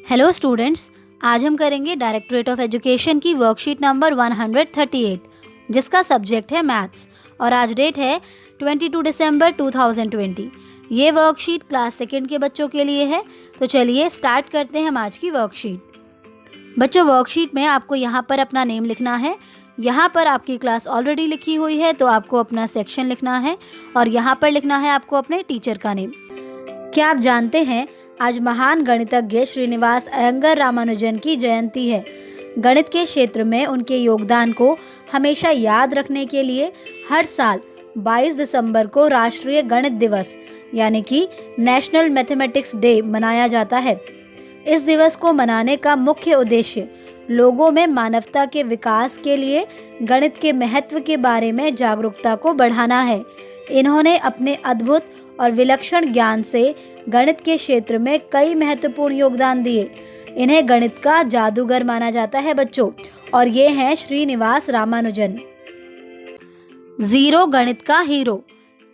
Hello students, आज हम करेंगे डायरेक्टरेट ऑफ एजुकेशन की वर्कशीट नंबर 138 जिसका सब्जेक्ट है मैथ्स और आज डेट है 22 दिसंबर 2020। ये वर्कशीट क्लास सेकेंड के बच्चों के लिए है। तो चलिए स्टार्ट करते हैं हम आज की वर्कशीट। बच्चों, वर्कशीट में आपको यहाँ पर अपना नेम लिखना है। यहाँ पर आपकी क्लास ऑलरेडी लिखी हुई है तो आपको अपना सेक्शन लिखना है और यहाँ पर लिखना है आपको अपने टीचर का नेम। क्या आप जानते हैं आज महान गणितज्ञ श्रीनिवास अयंगर रामानुजन की जयंती है। गणित के क्षेत्र में उनके योगदान को हमेशा याद रखने के लिए हर साल 22 दिसंबर को राष्ट्रीय गणित दिवस यानी कि नेशनल मैथमेटिक्स डे मनाया जाता है। इस दिवस को मनाने का मुख्य उद्देश्य लोगों में मानवता के विकास के लिए गणित के महत्व के बारे में जागरूकता को बढ़ाना है। इन्होंने अपने अद्भुत और विलक्षण ज्ञान से गणित के क्षेत्र में कई महत्वपूर्ण योगदान दिए। इन्हें गणित का जादूगर माना जाता है बच्चों, और ये हैं श्रीनिवास रामानुजन। जीरो गणित का हीरो।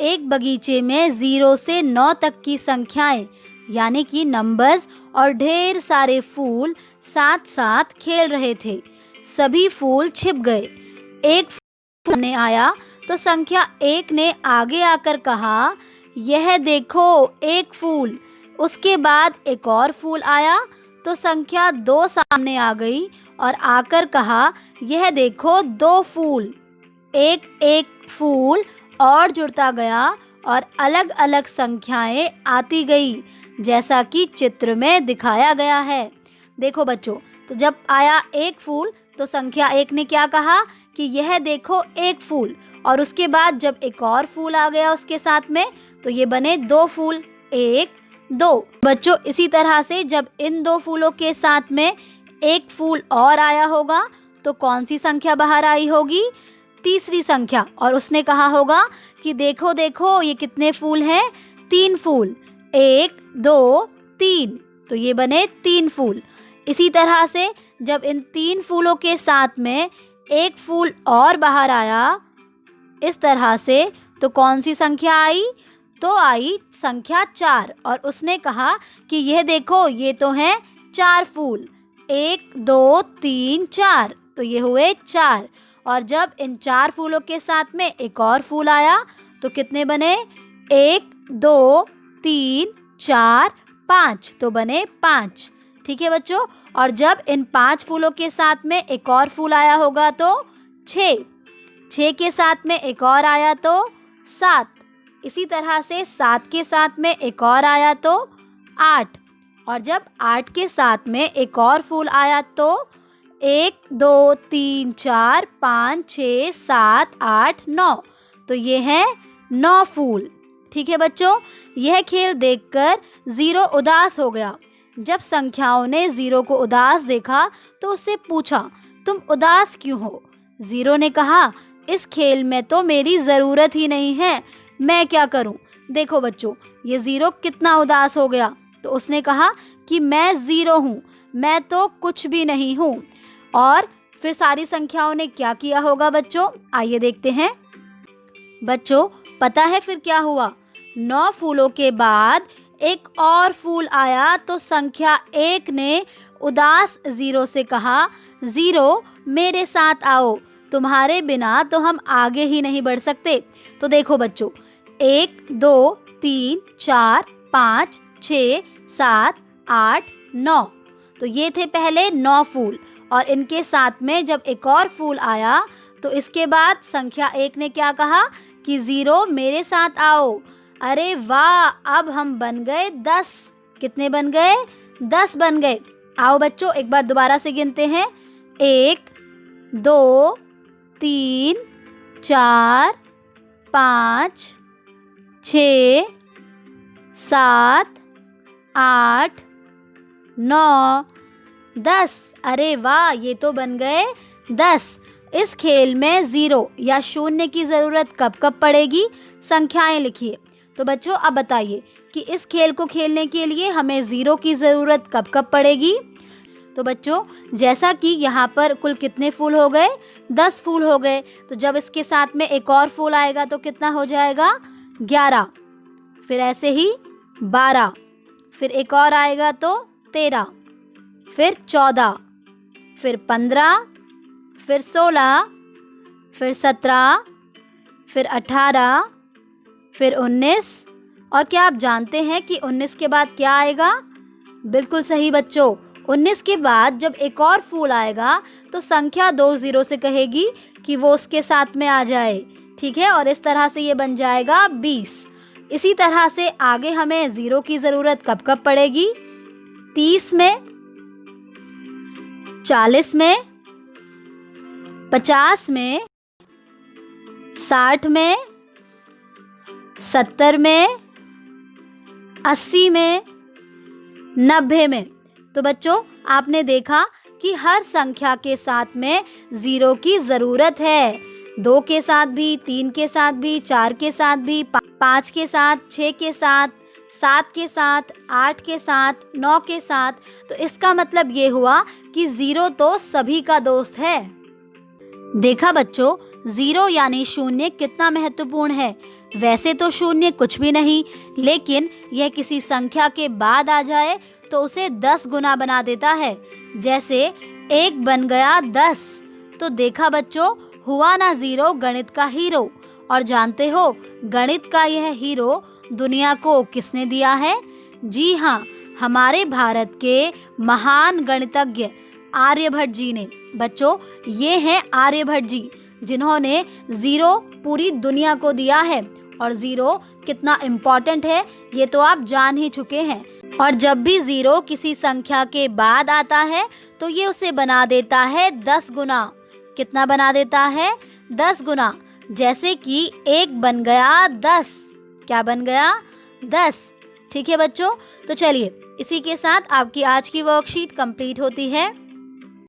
एक बगीचे में 0 से 9 तक की संख्याएं यानी कि नंबर्स और ढेर सारे फूल साथ साथ खेल रहे थे। सभी फूल छिप गए। एक फूल ने आया तो संख्या 1 ने आगे आकर कहा, यह देखो एक फूल। उसके बाद एक और फूल आया तो संख्या 2 सामने आ गई और आकर कहा, यह देखो 2 फूल। एक एक फूल और जुड़ता गया और अलग अलग संख्याएं आती गई, जैसा कि चित्र में दिखाया गया है। देखो बच्चों, तो जब आया एक फूल तो संख्या 1 ने क्या कहा कि यह देखो एक फूल, और उसके बाद जब एक और फूल आ गया उसके साथ में तो ये बने 2 फूल, 1 2। बच्चों, इसी तरह से जब इन 2 फूलों के साथ में एक फूल और आया होगा तो कौन सी संख्या बाहर आई होगी? तीसरी संख्या। और उसने कहा होगा कि देखो देखो ये कितने फूल हैं? 3 फूल, 1 2 3, तो ये बने 3 फूल। इसी तरह से जब इन 3 फूलों के साथ में एक फूल और बाहर आया इस तरह से, तो कौन सी संख्या आई? तो आई संख्या 4, और उसने कहा कि यह देखो ये तो हैं 4 फूल, 1 2 3 4, तो ये हुए 4। और जब इन 4 फूलों के साथ में एक और फूल आया तो कितने बने? 1 2 3 4 5, तो बने 5। ठीक है बच्चों, और जब इन 5 फूलों के साथ में एक और फूल आया होगा तो 6 के साथ में एक और आया तो 7। इसी तरह से 7 के साथ में एक और आया तो 8, और जब 8 के साथ में एक और फूल आया तो 1 2 3 4 5 6 7 8 9, तो ये हैं 9 फूल। ठीक है बच्चों, यह खेल देखकर जीरो उदास हो गया। जब संख्याओं ने जीरो को उदास देखा तो उससे पूछा, तुम उदास क्यों हो? जीरो ने कहा, इस खेल में तो मेरी ज़रूरत ही नहीं है, मैं क्या करूं? देखो बच्चों, ये जीरो कितना उदास हो गया। तो उसने कहा कि मैं जीरो हूँ, मैं तो कुछ भी नहीं हूँ। और फिर सारी संख्याओं ने क्या किया होगा बच्चों? आइए देखते हैं। बच्चों, पता है फिर क्या हुआ? 9 फूलों के बाद एक और फूल आया तो संख्या 1 ने उदास जीरो से कहा, जीरो मेरे साथ आओ, तुम्हारे बिना तो हम आगे ही नहीं बढ़ सकते। तो देखो बच्चों, 1 2 3 4 5 6 7 8 9, तो ये थे पहले 9 फूल, और इनके साथ में जब एक और फूल आया तो इसके बाद संख्या 1 ने क्या कहा कि जीरो मेरे साथ आओ। अरे वाह, अब हम बन गए 10। कितने बन गए? 10 बन गए। आओ बच्चों, एक बार दोबारा से गिनते हैं। 1 2 3 4 5 6 7 8 9 10। अरे वाह, ये तो बन गए 10। इस खेल में जीरो या शून्य की ज़रूरत कब कब पड़ेगी? संख्याएं लिखिए। तो बच्चों, अब बताइए कि इस खेल को खेलने के लिए हमें ज़ीरो की ज़रूरत कब कब पड़ेगी? तो बच्चों, जैसा कि यहाँ पर कुल कितने फूल हो गए? 10 फूल हो गए। तो जब इसके साथ में एक और फूल आएगा तो कितना हो जाएगा? 11। फिर ऐसे ही 12, फिर एक और आएगा तो 13, फिर 14, फिर 15, फिर 16, फिर 17, फिर 18, फिर 19। और क्या आप जानते हैं कि 19 के बाद क्या आएगा? बिल्कुल सही बच्चों, 19 के बाद जब एक और फूल आएगा तो संख्या 2 जीरो से कहेगी कि वो उसके साथ में आ जाए। ठीक है, और इस तरह से ये बन जाएगा 20। इसी तरह से आगे हमें ज़ीरो की ज़रूरत कब कब पड़ेगी? 30 में, 40 में, 50 में, 60 में, 70 में, 80 में, 90 में। तो बच्चों, आपने देखा कि हर संख्या के साथ में ज़ीरो की ज़रूरत है। 2 के साथ भी, 3 के साथ भी, 4 के साथ भी, 5 के साथ, 6 के साथ, 7 के साथ, 8 के साथ, 9 के साथ। तो इसका मतलब ये हुआ कि ज़ीरो तो सभी का दोस्त है। देखा बच्चों, ज़ीरो यानी शून्य कितना महत्वपूर्ण है। वैसे तो शून्य कुछ भी नहीं, लेकिन यह किसी संख्या के बाद आ जाए तो उसे 10 गुना बना देता है। जैसे 1 बन गया 10। तो देखा बच्चों, हुआ ना ज़ीरो गणित का हीरो। और जानते हो, गणित का यह हीरो दुनिया को किसने दिया है? जी हाँ, हमारे भारत के महान गणितज्ञ आर्यभट्ट जी ने। बच्चों, ये हैं आर्यभट्ट जी, जिन्होंने ज़ीरो पूरी दुनिया को दिया है। और ज़ीरो कितना इम्पॉर्टेंट है ये तो आप जान ही चुके हैं। और जब भी ज़ीरो किसी संख्या के बाद आता है तो ये उसे बना देता है 10 गुना। कितना बना देता है? 10 गुना। जैसे कि 1 बन गया 10। क्या बन गया? 10। ठीक है बच्चों, तो चलिए इसी के साथ आपकी आज की वर्कशीट कंप्लीट होती है।